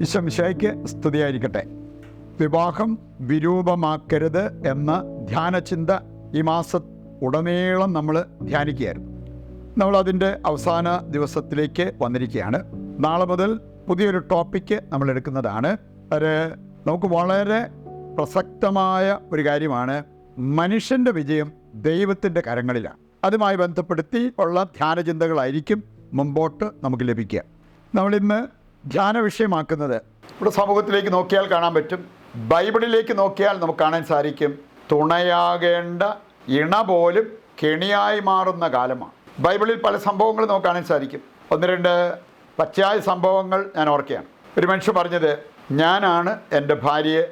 ഈശോ മിശിഹായ്ക്ക് സ്തുതിയായിരിക്കട്ടെ. വിവാഹം വിരൂപമാക്കരുത് എന്ന ധ്യാനചിന്ത ഈ മാസം ഉടനീളം നമ്മൾ ധ്യാനിക്കുകയായിരുന്നു. നമ്മളതിൻ്റെ അവസാന ദിവസത്തിലേക്ക് വന്നിരിക്കുകയാണ്. നാളെ മുതൽ പുതിയൊരു ടോപ്പിക്ക് നമ്മൾ എടുക്കുന്നതാണ്. അത് നമുക്ക് വളരെ പ്രസക്തമായ ഒരു കാര്യമാണ്. മനുഷ്യൻ്റെ വിജയം ദൈവത്തിൻ്റെ കരങ്ങളിലാണ്. അതുമായി ബന്ധപ്പെടുത്തി ഉള്ള ധ്യാനചിന്തകളായിരിക്കും മുമ്പോട്ട് നമുക്ക് ലഭിക്കുക. നമ്മളിന്ന് ധ്യാന വിഷയമാക്കുന്നത് ഇവിടെ സമൂഹത്തിലേക്ക് നോക്കിയാൽ കാണാൻ പറ്റും. ബൈബിളിലേക്ക് നോക്കിയാൽ നമുക്ക് കാണാൻ സാധിക്കും. തുണയാകേണ്ട ഇണ പോലും കെണിയായി മാറുന്ന കാലമാണ്. ബൈബിളിൽ പല സംഭവങ്ങൾ നമുക്ക് കാണാൻ സാധിക്കും. ഒന്ന് രണ്ട് പച്ചയായ സംഭവങ്ങൾ ഞാൻ ഓർക്കുകയാണ്. ഒരു മനുഷ്യൻ പറഞ്ഞത്, ഞാനാണ് എൻ്റെ ഭാര്യയെ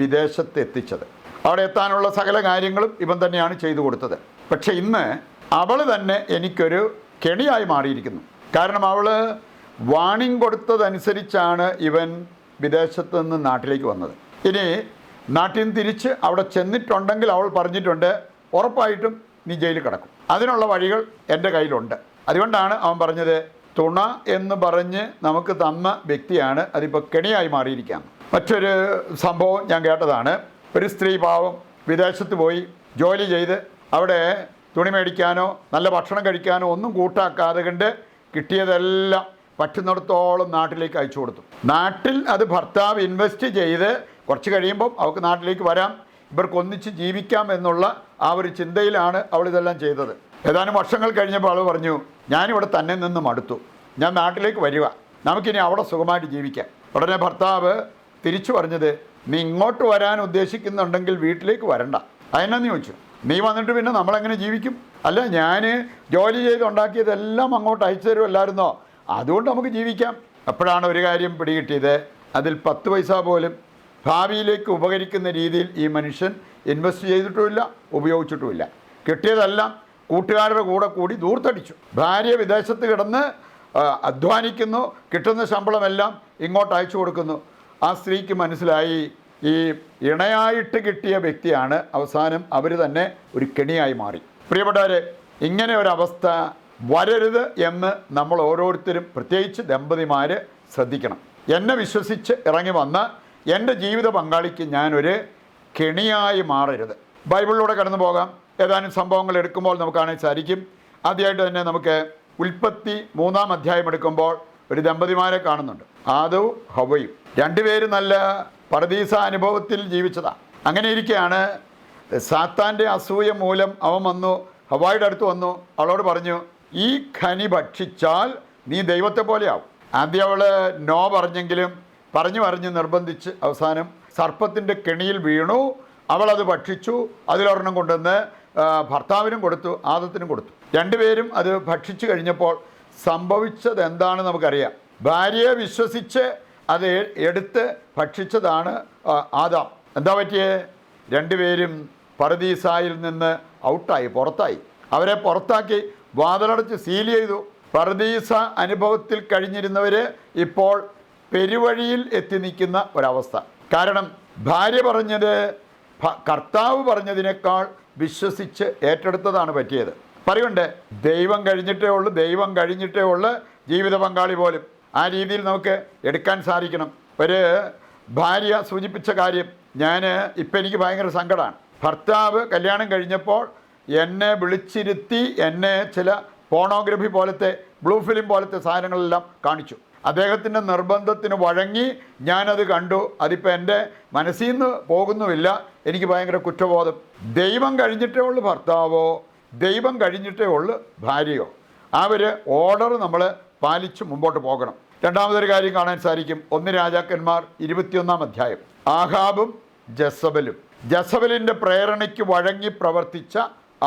വിദേശത്ത് എത്തിച്ചത്. അവിടെ എത്താനുള്ള സകല കാര്യങ്ങളും ഇവൻ തന്നെയാണ് ചെയ്തു കൊടുത്തത്. പക്ഷെ ഇന്ന് അവൾ തന്നെ എനിക്കൊരു കെണിയായി മാറിയിരിക്കുന്നു. കാരണം അവൾ വാണിംഗ് കൊടുത്തതനുസരിച്ചാണ് ഇവൻ വിദേശത്ത് നിന്ന് നാട്ടിലേക്ക് വന്നത്. ഇനി നാട്ടിൽ നിന്ന് തിരിച്ച് അവിടെ ചെന്നിട്ടുണ്ടെങ്കിൽ അവൾ പറഞ്ഞിട്ടുണ്ട്, ഉറപ്പായിട്ടും നീ ജയിലിൽ കിടക്കും. അതിനുള്ള വഴികൾ എൻ്റെ കയ്യിലുണ്ട്. അതുകൊണ്ടാണ് അവൻ പറഞ്ഞത്, തുണ എന്ന് പറഞ്ഞ് നമുക്ക് തന്ന വ്യക്തിയാണ് അതിപ്പോൾ കെണിയായി മാറിയിരിക്കുകയാണ്. മറ്റൊരു സംഭവം ഞാൻ കേട്ടതാണ്. ഒരു സ്ത്രീ പാവം വിദേശത്ത് പോയി ജോലി ചെയ്ത് അവിടെ തുണി മേടിക്കാനോ നല്ല ഭക്ഷണം കഴിക്കാനോ ഒന്നും കൂട്ടാക്കാതെ കണ്ട് കിട്ടിയതെല്ലാം പറ്റുന്നിടത്തോളം നാട്ടിലേക്ക് അയച്ചു കൊടുത്തു. നാട്ടിൽ അത് ഭർത്താവ് ഇൻവെസ്റ്റ് ചെയ്ത് കുറച്ച് കഴിയുമ്പം അവൾക്ക് നാട്ടിലേക്ക് വരാം, ഇവർക്ക് ഒന്നിച്ച് ജീവിക്കാം എന്നുള്ള ആ ഒരു ചിന്തയിലാണ് അവൾ ഇതെല്ലാം ചെയ്തത്. ഏതാനും വർഷങ്ങൾ കഴിഞ്ഞപ്പോൾ അവൾ പറഞ്ഞു, ഞാനിവിടെ തന്നെ നിന്ന് മടുത്തു, ഞാൻ നാട്ടിലേക്ക് വരിക, നമുക്കിനി അവിടെ സുഖമായിട്ട് ജീവിക്കാം. ഉടനെ ഭർത്താവ് തിരിച്ചു പറഞ്ഞത്, നീ ഇങ്ങോട്ട് വരാൻ ഉദ്ദേശിക്കുന്നുണ്ടെങ്കിൽ വീട്ടിലേക്ക് വരണ്ട. അതിനെന്ന് ചോദിച്ചു, നീ വന്നിട്ട് പിന്നെ നമ്മളെങ്ങനെ ജീവിക്കും? അല്ല, ഞാൻ ജോലി ചെയ്ത് ഉണ്ടാക്കിയതെല്ലാം അങ്ങോട്ട് അയച്ചു തരുമല്ലായിരുന്നോ, അതുകൊണ്ട് നമുക്ക് ജീവിക്കാം. അപ്പോഴാണ് ഒരു കാര്യം പിടികിട്ടിയത്. അതിൽ 10 പൈസ പോലും ഭാവിയിലേക്ക് ഉപകരിക്കുന്ന രീതിയിൽ ഈ മനുഷ്യൻ ഇൻവെസ്റ്റ് ചെയ്തിട്ടുമില്ല, ഉപയോഗിച്ചിട്ടുമില്ല. കിട്ടിയതെല്ലാം കൂട്ടുകാരുടെ കൂടെ കൂടി ദൂർത്തടിച്ചു. ഭാര്യ വിദേശത്ത് കിടന്ന് അധ്വാനിക്കുന്നു, കിട്ടുന്ന ശമ്പളമെല്ലാം ഇങ്ങോട്ട് അയച്ചു കൊടുക്കുന്നു. ആ സ്ത്രീക്ക് മനസ്സിലായി, ഈ ഇണയായിട്ട് കിട്ടിയ വ്യക്തിയാണ് അവസാനം അവർ തന്നെ ഒരു കെണിയായി മാറി. പ്രിയപ്പെട്ടവരെ, ഇങ്ങനെ ഒരവസ്ഥ വരരുത് എന്ന് നമ്മൾ ഓരോരുത്തരും, പ്രത്യേകിച്ച് ദമ്പതിമാർ ശ്രദ്ധിക്കണം. എന്നെ വിശ്വസിച്ച് ഇറങ്ങി വന്ന എൻ്റെ ജീവിത പങ്കാളിക്ക് ഞാനൊരു കെണിയായി മാറരുത്. ബൈബിളിലൂടെ കടന്നു പോകാം. ഏതാനും സംഭവങ്ങൾ എടുക്കുമ്പോൾ നമുക്ക് കാണാൻ സാധിക്കും. ആദ്യമായിട്ട് തന്നെ നമുക്ക് ഉൽപ്പത്തി 3-ാം അധ്യായം എടുക്കുമ്പോൾ ഒരു ദമ്പതിമാരെ കാണുന്നുണ്ട്, ആദവും ഹവ്വയും. രണ്ടുപേരും നല്ല പറുദീസ അനുഭവത്തിൽ ജീവിച്ചതാണ്. അങ്ങനെ ഇരിക്കുകയാണ്, സാത്താൻ്റെ അസൂയ മൂലം അവൻ വന്നു, ഹവ്വായുടെ അടുത്ത് വന്നു, അവളോട് പറഞ്ഞു, ഈ ഖനി ഭക്ഷിച്ചാൽ നീ ദൈവത്തെ പോലെയാവും. ആദ്യം അവൾ നോ പറഞ്ഞെങ്കിലും പറഞ്ഞു നിർബന്ധിച്ച് അവസാനം സർപ്പത്തിൻ്റെ കെണിയിൽ വീണു. അവളത് ഭക്ഷിച്ചു. അതിലൊരെണ്ണം കൊണ്ടുവന്ന് ഭർത്താവിനും കൊടുത്തു, ആദത്തിനും കൊടുത്തു. രണ്ടുപേരും അത് ഭക്ഷിച്ചു കഴിഞ്ഞപ്പോൾ സംഭവിച്ചത് എന്താണെന്ന് നമുക്കറിയാം. ഭാര്യയെ വിശ്വസിച്ച് അത് എടുത്ത് ഭക്ഷിച്ചതാണ് ആദാം. എന്താ പറ്റിയേ? രണ്ടുപേരും പറുദീസായിൽ നിന്ന് ഔട്ടായി, പുറത്തായി. അവരെ പുറത്താക്കി വാതിലടച്ച് സീൽ ചെയ്തു. പറുദീസ അനുഭവത്തിൽ കഴിഞ്ഞിരുന്നവർ ഇപ്പോൾ പെരുവഴിയിൽ എത്തി നിൽക്കുന്ന ഒരവസ്ഥ. കാരണം ഭാര്യ പറഞ്ഞത് കർത്താവ് പറഞ്ഞതിനേക്കാൾ വിശ്വസിച്ച് ഏറ്റെടുത്തതാണ് പറ്റിയത്. പറയുണ്ട്, ദൈവം കഴിഞ്ഞിട്ടേ ഉള്ളൂ ജീവിത പങ്കാളി പോലും. ആ രീതിയിൽ നമുക്ക് എടുക്കാൻ സാധിക്കണം. ഒരു ഭാര്യ സൂചിപ്പിച്ച കാര്യം, ഇപ്പം എനിക്ക് ഭയങ്കര സങ്കടമാണ്. ഭർത്താവ് കല്യാണം കഴിഞ്ഞപ്പോൾ എന്നെ വിളിച്ചിരുത്തി എന്നെ ചില പോണോഗ്രഫി പോലത്തെ, ബ്ലൂ ഫിലിം പോലത്തെ സാധനങ്ങളെല്ലാം കാണിച്ചു. അദ്ദേഹത്തിൻ്റെ നിർബന്ധത്തിന് വഴങ്ങി ഞാനത് കണ്ടു. അതിപ്പോൾ എൻ്റെ മനസ്സിൽ നിന്ന് പോകുന്നുമില്ല. എനിക്ക് ഭയങ്കര കുറ്റബോധം. ദൈവം കഴിഞ്ഞിട്ടേ ഉള്ളൂ ഭർത്താവോ, ദൈവം കഴിഞ്ഞിട്ടേ ഉള്ളൂ ഭാര്യയോ, അവർ ഓർഡർ നമ്മൾ പാലിച്ച് മുമ്പോട്ട് പോകണം. രണ്ടാമതൊരു കാര്യം കാണാൻ സാധിക്കും. 1 രാജാക്കന്മാർ 21-ാം അധ്യായം. ആഹാബും ജസബലിൻ്റെ പ്രേരണയ്ക്ക് വഴങ്ങി പ്രവർത്തിച്ച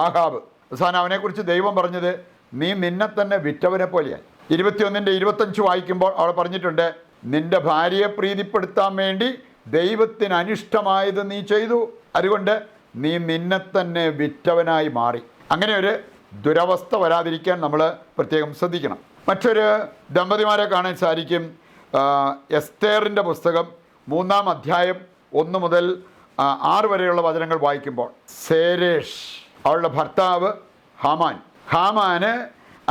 ആഹാബ്. അവസാനം അവനെക്കുറിച്ച് ദൈവം പറഞ്ഞത്, നീ നിന്നെ തന്നെ വിറ്റവനെ പോലെയായി. 21-ന്റെ 25 വായിക്കുമ്പോൾ അവൾ പറഞ്ഞിട്ടുണ്ട്, നിന്റെ ഭാര്യയെ പ്രീതിപ്പെടുത്താൻ വേണ്ടി ദൈവത്തിന് അനിഷ്ടമായത് നീ ചെയ്തു, അതുകൊണ്ട് നീ നിന്നെ തന്നെ വിറ്റവനായി മാറി. അങ്ങനെ ഒരു ദുരവസ്ഥ വരാതിരിക്കാൻ നമ്മൾ പ്രത്യേകം ശ്രദ്ധിക്കണം. മറ്റൊരു ദമ്പതിമാരെ കാണാൻ സാധിക്കും. എസ്തേറിൻ്റെ പുസ്തകം 3-ാം അധ്യായം 1 മുതൽ 6 വരെയുള്ള വചനങ്ങൾ വായിക്കുമ്പോൾ, സേരേഷ്, അവളുടെ ഭർത്താവ് ഹാമാന്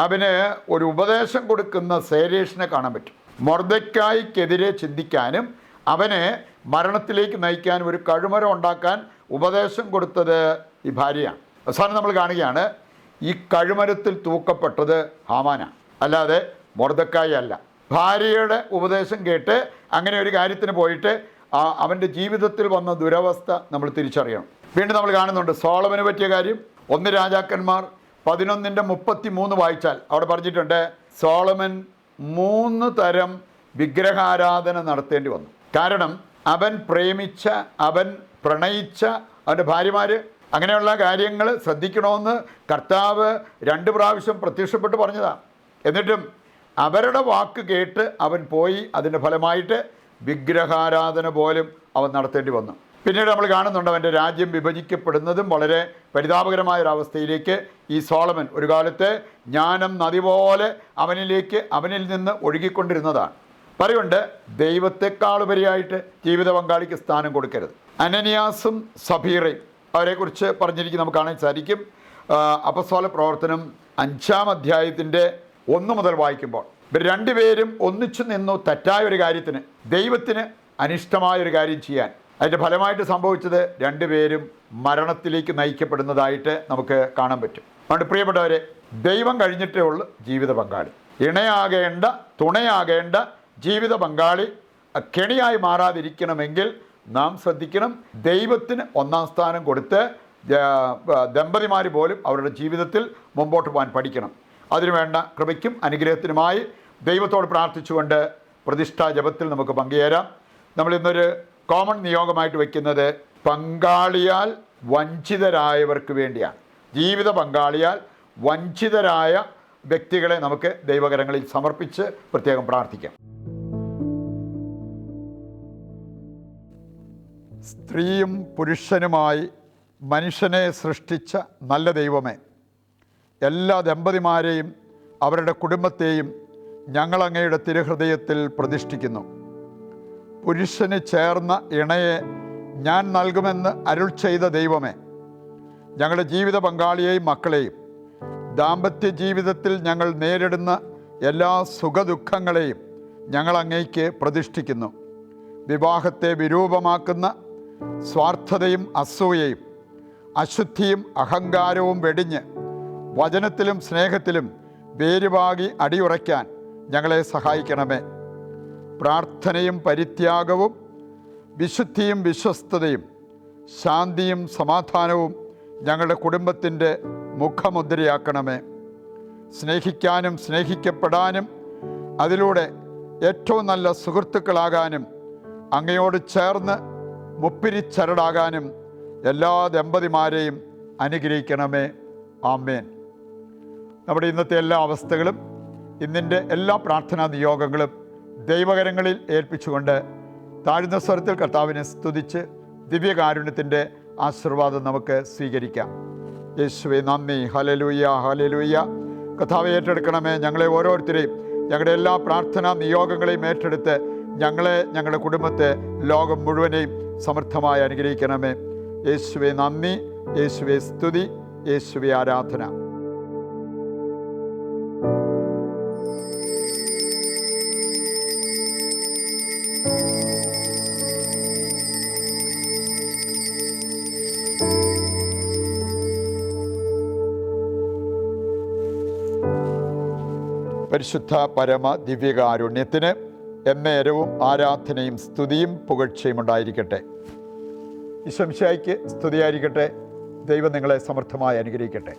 അവന് ഒരു ഉപദേശം കൊടുക്കുന്ന സേരേഷിനെ കാണാൻ പറ്റും. മൊർദെഖായിക്കെതിരെ ചിന്തിക്കാനും അവനെ മരണത്തിലേക്ക് നയിക്കാനും ഒരു കഴുമരം ഉണ്ടാക്കാൻ ഉപദേശം കൊടുത്തത് ഈ ഭാര്യയാണ്. അവസാനം നമ്മൾ കാണുകയാണ് ഈ കഴുമരത്തിൽ തൂക്കപ്പെട്ടത് ഹാമാനാണ്, അല്ലാതെ മൊർദെഖായി അല്ല. ഭാര്യയുടെ ഉപദേശം കേട്ട് അങ്ങനെ ഒരു കാര്യത്തിന് പോയിട്ട് അവൻ്റെ ജീവിതത്തിൽ വന്ന ദുരവസ്ഥ നമ്മൾ തിരിച്ചറിയണം. വീണ്ടും നമ്മൾ കാണുന്നുണ്ട് സോളമന് പറ്റിയ കാര്യം. 1 രാജാക്കന്മാർ 11:33 വായിച്ചാൽ അവിടെ പറഞ്ഞിട്ടുണ്ട്, സോളമൻ 3 തരം വിഗ്രഹാരാധന നടത്തേണ്ടി വന്നു. കാരണം അവൻ പ്രേമിച്ച, അവൻ പ്രണയിച്ച അവൻ്റെ ഭാര്യമാർ, അങ്ങനെയുള്ള കാര്യങ്ങൾ ശ്രദ്ധിക്കണമെന്ന് കർത്താവ് 2 പ്രാവശ്യം പ്രത്യക്ഷപ്പെട്ട് പറഞ്ഞതാണ്. എന്നിട്ടും അവരുടെ വാക്ക് കേട്ട് അവൻ പോയി. അതിൻ്റെ ഫലമായിട്ട് വിഗ്രഹാരാധന പോലും അവൻ നടത്തേണ്ടി വന്നു. പിന്നീട് നമ്മൾ കാണുന്നുണ്ട് അവൻ്റെ രാജ്യം വിഭജിക്കപ്പെടുന്നതും വളരെ പരിതാപകരമായൊരവസ്ഥയിലേക്ക് ഈ സോളമൻ ഒരു കാലത്ത് ജ്ഞാനം നദി പോലെ അവനിൽ നിന്ന് ഒഴുകിക്കൊണ്ടിരുന്നതാണ്. പറയുണ്ട് ദൈവത്തെക്കാളുപരിയായിട്ട് ജീവിത പങ്കാളിക്ക് സ്ഥാനം കൊടുക്കരുത്. അനനിയാസും സഫീറയും അവരെക്കുറിച്ച് പറഞ്ഞിരിക്കും നമുക്ക് കാണാൻ സാധിക്കും. അപ്പസ്തോല പ്രവർത്തനം 5-ാം അധ്യായത്തിൻ്റെ 1 മുതൽ വായിക്കുമ്പോൾ ഇവർ 2 പേരും ഒന്നിച്ചു നിന്നു തെറ്റായ ഒരു കാര്യത്തിന്, ദൈവത്തിന് അനിഷ്ടമായൊരു കാര്യം ചെയ്യാൻ. അതിൻ്റെ ഫലമായിട്ട് സംഭവിച്ചത് 2 പേരും മരണത്തിലേക്ക് നയിക്കപ്പെടുന്നതായിട്ട് നമുക്ക് കാണാൻ പറ്റും. അതുകൊണ്ട് പ്രിയപ്പെട്ടവരെ, ദൈവം കഴിഞ്ഞിട്ടേ ഉള്ളൂ ജീവിത പങ്കാളി. ഇണയാകേണ്ട, തുണയാകേണ്ട ജീവിത പങ്കാളി കെണിയായി മാറാതിരിക്കണമെങ്കിൽ നാം ശ്രദ്ധിക്കണം. ദൈവത്തിന് 1-ാം സ്ഥാനം കൊടുത്ത് ദമ്പതിമാർ പോലും അവരുടെ ജീവിതത്തിൽ മുമ്പോട്ട് പോകാൻ പഠിക്കണം. അതിനുവേണ്ട കൃപയ്ക്കും അനുഗ്രഹത്തിനുമായി ദൈവത്തോട് പ്രാർത്ഥിച്ചുകൊണ്ട് പ്രതിഷ്ഠാ ജപത്തിൽ നമുക്ക് പങ്കുചേരാം. നമ്മളിന്നൊരു കോമൺ നിയോഗമായിട്ട് വയ്ക്കുന്നത് പങ്കാളിയാൽ വഞ്ചിതരായവർക്ക് വേണ്ടിയാണ്. ജീവിത പങ്കാളിയാൽ വഞ്ചിതരായ വ്യക്തികളെ നമുക്ക് ദൈവകരങ്ങളിൽ സമർപ്പിച്ച് പ്രത്യേകം പ്രാർത്ഥിക്കാം. സ്ത്രീയും പുരുഷനുമായി മനുഷ്യനെ സൃഷ്ടിച്ച നല്ല ദൈവമേ, എല്ലാ ദമ്പതിമാരെയും അവരുടെ കുടുംബത്തെയും ഞങ്ങൾ അങ്ങയുടെ തിരുഹൃദയത്തിൽ പ്രതിഷ്ഠിക്കുന്നു. പുരുഷന് ചേർന്ന ഇണയെ ഞാൻ നൽകുമെന്ന് അരുൾ ചെയ്ത ദൈവമേ, ഞങ്ങളുടെ ജീവിത പങ്കാളിയെയും മക്കളെയും ദാമ്പത്യ ജീവിതത്തിൽ ഞങ്ങൾ നേരിടുന്ന എല്ലാ സുഖദുഃഖങ്ങളെയും ഞങ്ങൾ അങ്ങേക്ക് പ്രതിഷ്ഠിക്കുന്നു. വിവാഹത്തെ വിരൂപമാക്കുന്ന സ്വാർത്ഥതയും അസൂയയും അശുദ്ധിയും അഹങ്കാരവും വെടിഞ്ഞ് വചനത്തിലും സ്നേഹത്തിലും വേരുപാകി അടിയുറയ്ക്കാൻ ഞങ്ങളെ സഹായിക്കണമേ. പ്രാർത്ഥനയും പരിത്യാഗവും വിശുദ്ധിയും വിശ്വസ്തതയും ശാന്തിയും സമാധാനവും ഞങ്ങളുടെ കുടുംബത്തിൻ്റെ മുഖമുദ്രയാക്കണമേ. സ്നേഹിക്കാനും സ്നേഹിക്കപ്പെടാനും അതിലൂടെ ഏറ്റവും നല്ല സുഹൃത്തുക്കളാകാനും അങ്ങയോട് ചേർന്ന് മുപ്പിരിച്ചരടാകാനും എല്ലാ ദമ്പതിമാരെയും അനുഗ്രഹിക്കണമേ. ആമേൻ. നമ്മുടെ ഇന്നത്തെ എല്ലാ അവസ്ഥകളും ഇന്നിൻ്റെ എല്ലാ പ്രാർത്ഥനാ നിയോഗങ്ങളും ദൈവകരങ്ങളിൽ ഏൽപ്പിച്ചുകൊണ്ട് താഴ്ന്ന സ്വരത്തിൽ കർത്താവിനെ സ്തുതിച്ച് ദിവ്യകാരുണ്യത്തിൻ്റെ ആശീർവാദം നമുക്ക് സ്വീകരിക്കാം. യേശുവേ നന്ദി. Hallelujah, hallelujah. കർത്താവേ ഏറ്റെടുക്കണമേ. ഞങ്ങളെ ഓരോരുത്തരെയും ഞങ്ങളുടെ എല്ലാ പ്രാർത്ഥനാ നിയോഗങ്ങളെയും ഏറ്റെടുത്ത് ഞങ്ങളെ, ഞങ്ങളുടെ കുടുംബത്തെ, ലോകം മുഴുവനെയും സമൃദ്ധമായി അനുഗ്രഹിക്കണമേ. യേശുവേ നന്ദി, യേശുവേ സ്തുതി, യേശുവേ ആരാധന. പരിശുദ്ധ പരമ ദിവ്യകാരുണ്യത്തിന് എന്നേരവും ആരാധനയും സ്തുതിയും പുകഴ്ചയും ഉണ്ടായിരിക്കട്ടെ. ഈശോ മിശിഹായ്ക്ക് സ്തുതിയായിരിക്കട്ടെ. ദൈവം നിങ്ങളെ സമൃദ്ധമായി അനുഗ്രഹിക്കട്ടെ.